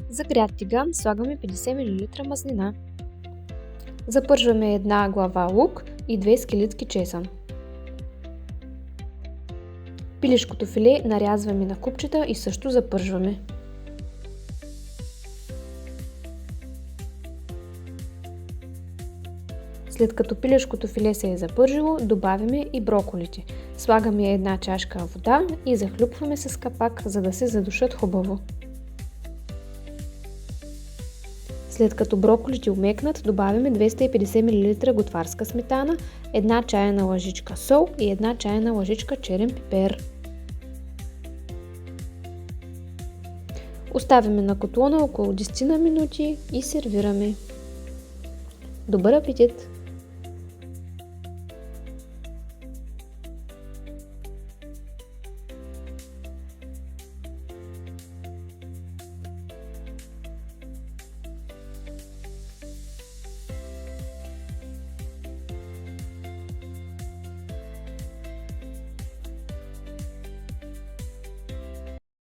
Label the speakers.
Speaker 1: За гряд тиган слагаме 50 мл мазнина. Запържваме една глава лук и 2 скелетки чесън. Пилешкото филе нарязваме на купчета и също запържваме. След като пилешкото филе се е запържило, добавяме и броколите. Слагаме една чашка вода и захлюпваме с капак, за да се задушат хубаво. След като броколите умекнат, добавяме 250 мл готварска сметана, една чайна лъжичка сол и една чайна лъжичка черен пипер. Оставяме на котлона около 10 минути и сервираме. Добър апетит!